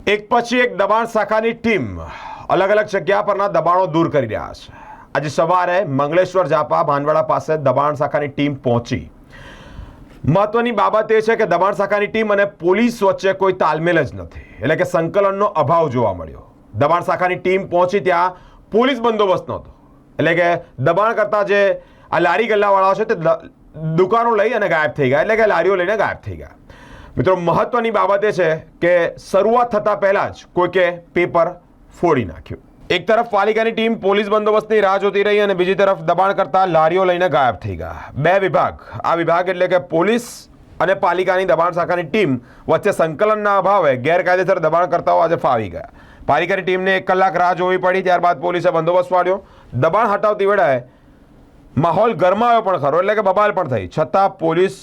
એક પછી એક દબાણ શાખાની ટીમ અલગ અલગ જગ્યા પરના દબાણો દૂર કરી રહ્યા છે। આજે સવારે મંગળેશ્વર જાપા ભાનવાડા પાસે દબાણ શાખાની ટીમ પહોંચી। મહત્વની બાબત એ છે કે દબાણ શાખાની ટીમ અને પોલીસ વચ્ચે કોઈ તાલમેલ જ નથી, એટલે કે સંકલનનો અભાવ જોવા મળ્યો। દબાણ શાખાની ટીમ પહોંચી ત્યાં પોલીસ બંદોબસ્ત નહોતો, એટલે કે દબાણ કરતા જે આ લારી ગલ્લાવાળાઓ છે તે દુકાનો લઈ અને ગાયબ થઈ ગયા, એટલે કે લારીઓ લઈને ગાયબ થઈ ગયા। મિત્રો, મહત્વની બાબત એ છે કે શરૂઆત થતાં પહેલાં જ કોઈકે પેપર ફોડી નાખ્યું। એક તરફ પાલિકાની ટીમ પોલીસ બંદોબસ્તની રાહ જોતી રહી અને બીજી તરફ દબાણ કરતા લારીઓ લઈને ગાયબ થઈ ગયા। બે વિભાગ, આ વિભાગ એટલે કે પોલીસ અને પાલિકાની દબાણ શાખાની ટીમ વચ્ચે સંકલનના અભાવે ગેરકાયદેસર દબાણકર્તાઓ આજે ફાવી ગયા। પાલિકાની ટીમને 1 કલાક રાહ જોવી પડી, ત્યારબાદ પોલીસે બંદોબસ્ત પાડ્યો। દબાણ હટાવતી વેળાએ માહોલ ગરમાયો પણ ખરો, એટલે કે બબાલ પણ થઈ, છતાં પોલીસ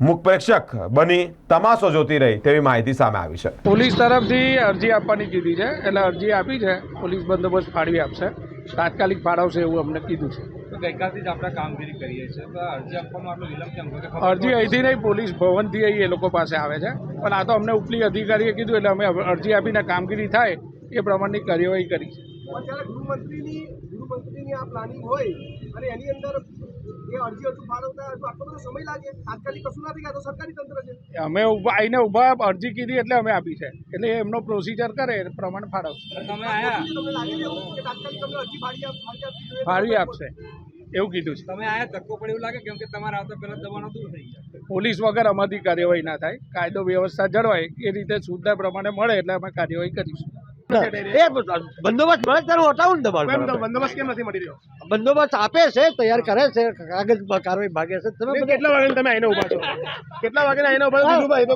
મુખ પ્રેક્ષક બની તમાશો જોતી રહી તેવી માહિતી સામે આવી છે। પોલીસ તરફથી અરજી આપવાની કીધી છે, એટલે અરજી આપી છે, પોલીસ બંદોબસ્ત ફાળવી આપશે, તાત્કાલિક ફાળવશે એવું અમને કીધું છે। તો ગઈકાલથી જ આપણે કામગીરી કરીએ છીએ, તો અરજી આપવામાં આટલો વિલંબ કેમ થયો? અરજી અહીંથી નહીં, પોલીસ ભવનથી અહીં એ લોકો પાસે આવે છે, પણ આ તો અમને ઉપલી અધિકારીએ કીધું એટલે અમે અરજી આપીને કામગીરી થાય એ પ્રમાણની કાર્યવાહી કરી છે। જ્યારે ગૃહમંત્રીની આ પ્લાનિંગ હોય અને એની અંદર એ અરજી હજુ ફાળવતા હજુ આટલો બધો સમય લાગે, તાત્કાલિક કશું નથી, આ તો સરકારી તંત્ર છે। અમે આવીને ઊભા અરજી કીધી એટલે અમે આપી છે, એટલે એમનો પ્રોસિજર કરે એ પ્રમાણે ફાળવશે। તમે આયા તમને લાગે છે એવું કે તાત્કાલિક તમને અરજી ફાળવી આપશે એવું કીધું છે। તમે આયા ધક્કો પડે એવું લાગે, કેમ કે તમારા આવતા પહેલા દબાણો દૂર થઈ ગયા। પોલીસ વગર અમારી કાર્યવાહી ના થાય, કાયદો વ્યવસ્થા જળવાય એ રીતે સુવિધા પ્રમાણે મળે એટલે અમે કાર્યવાહી કરીશું। એ બંદોબસ્ત મળે ત્યારે હટાવું ને દબાણ બંદોબસ્ત કેમ નથી મળી રહ્યો? બંદોબસ્ત આપે છે, તૈયાર કરે છે, કાગળ કાર્યવાહી ભાગે છે। તમે કેટલા વાગે તમે આઈને ઉભા છો? કેટલા વાગે આઈને ઉભા છો? ભાઈ તો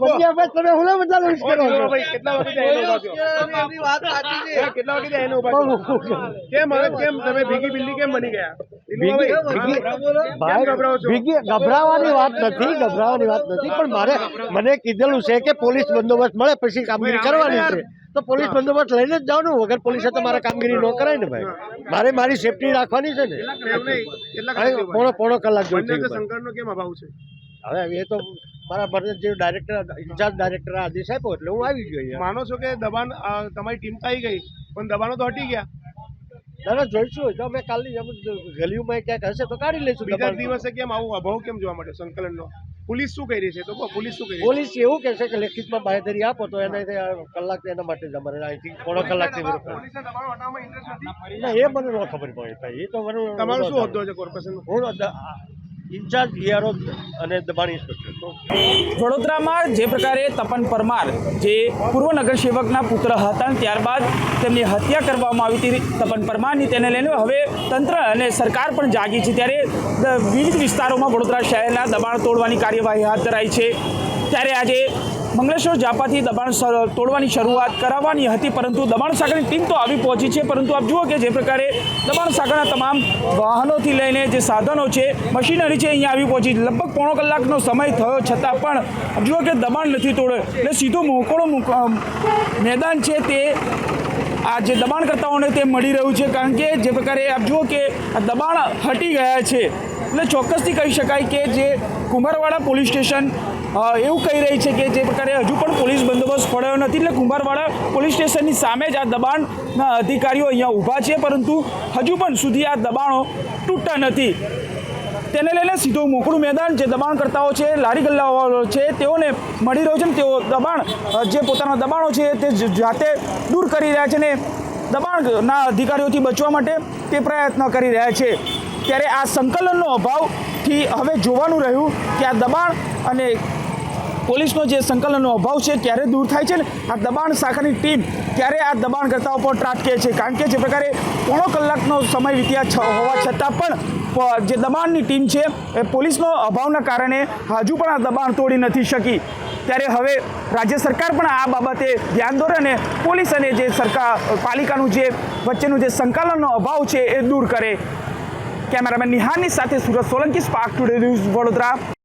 તમે હું બધા લઈ કરો ભાઈ કેટલા વાગે આઈને ઉભા છો? કેટલા વાગે આઈને ઉભા છો? કેમ તમે ભીગી બિલ્લી કેમ બની ગયા? ગભરાવાની વાત નથી, પણ મને કીધેલું છે કે પોલીસ બંદોબસ્ત મળે પછી કામગીરી કરવાની છે, તો પોલીસ બંદોબસ્ત લઈને જ જાવ ને, વગર પોલીસે તો મારે કામગીરી ન કરાય ને ભાઈ। મારી સેફટી રાખવાની છે ને। પોણો કલાક જોઈ સંકળનો કેમ અભાવ છે? હવે એ તો મારા ભરત જે ડાયરેક્ટર ઇન્ચાર્જ ડાયરેક્ટર આદેશ આપ્યો એટલે હું આવી ગયો। માનો છો કે દબાણ તમારી ટીમ આવી ગઈ પણ દબાણો તો હટી ગયા? દાદા જોઈશું, જો અમે કાલની ગલીઓમાં ક્યાંક હશે તો કાઢી લઈશું। બીજા દિવસે કેમ આવું અભાવ કેમ જોવા મળ્યો સંકલનનો? પોલીસ શું કરી રહી છે? તો પોલીસ શું કરી રહી છે? પોલીસ એવું કહે છે કે લેખિતમાં બાંહેધરી આપો તો એને કલાક એના માટે જ અમારે અહીંથી પોણો કલાકથી પોલીસને દબાણ હટાવવામાં ઇન્ટરેસ્ટ નથી? ના, એ મને ન ખબર પડે, એ તો મને તમારો શું હોદ્દો છે કોર્પોરેશનનો? હું ઇન્ચાર્જ ઈઆરઓ અને દબાણ ઇન્સ્પેક્ટર। વડોદરામાં જે પ્રકારે તપન પરમાર જે પૂર્વ નગરસેવકના પુત્ર હતા, ત્યારબાદ તેમની હત્યા કરવામાં આવી હતી તપન પરમારની, તેને લઈને હવે તંત્ર અને સરકાર પણ જાગી છે। ત્યારે વિવિધ વિસ્તારોમાં વડોદરા શહેરના દબાણ તોડવાની કાર્યવાહી હાથ ધરાઈ છે। ત્યારે આજે મંગળેશ્વર જાપાથી દબાણ તોડવાની શરૂઆત કરાવવાની હતી, પરંતુ દબાણ શાખાની ટીમ તો આવી પહોંચી છે, પરંતુ આપ જુઓ કે જે પ્રકારે દબાણ શાખાના તમામ વાહનોથી લઈને જે સાધનો છે, મશીનરી છે, અહીંયા આવી પહોંચી। લગભગ પોણો કલાકનો સમય થયો છતાં પણ આપ જુઓ કે દબાણ નથી તોડે, એટલે સીધું મોકળું મેદાન છે તે આ જે દબાણકર્તાઓને તે મળી રહ્યું છે, કારણ કે જે પ્રકારે આપ જુઓ કે આ દબાણ હટી ગયા છે, એટલે ચોક્કસથી કહી શકાય કે જે કુંભારવાડા પોલીસ સ્ટેશન એવું કહી રહી છે કે જે પ્રકારે હજુ પણ પોલીસ બંદોબસ્ત ફળ્યો નથી, એટલે કુંભારવાડા પોલીસ સ્ટેશનની સામે જ આ દબાણના અધિકારીઓ અહીંયા ઊભા છે, પરંતુ હજુ પણ સુધી આ દબાણો તૂટતા નથી। તેને લઈને સીધું મોકળું મેદાન જે દબાણકર્તાઓ છે, લારી ગલ્લાવાળો છે, તેઓને મળી રહ્યું છે, ને તેઓ દબાણ જે પોતાના દબાણો છે તે જાતે દૂર કરી રહ્યા છે ને દબાણના અધિકારીઓથી બચવા માટે તે પ્રયત્ન કરી રહ્યા છે। ત્યારે આ સંકલનનો અભાવથી હવે જોવાનું રહ્યું કે આ દબાણ અને પોલીસનો જે સંકલનનો અભાવ છે ક્યારે દૂર થાય છે ને આ દબાણ શાખાની ટીમ ક્યારે આ દબાણકર્તાઓ પર ત્રાટકે છે, કારણ કે જે પ્રકારે પોણો કલાકનો સમય વીત્યા હોવા છતાં પણ જે દબાણની ટીમ છે એ પોલીસનો અભાવના કારણે હજુ પણ આ દબાણ તોડી નથી શકી। ત્યારે હવે રાજ્ય સરકાર પણ આ બાબતે ધ્યાન દોરે અને પોલીસ અને જે સરકાર પાલિકાનું જે વચ્ચેનું જે સંકલનનો અભાવ છે એ દૂર કરે। કેમેરામેન નિહારની સાથે Surat Solanki, spark today news, Vadodara.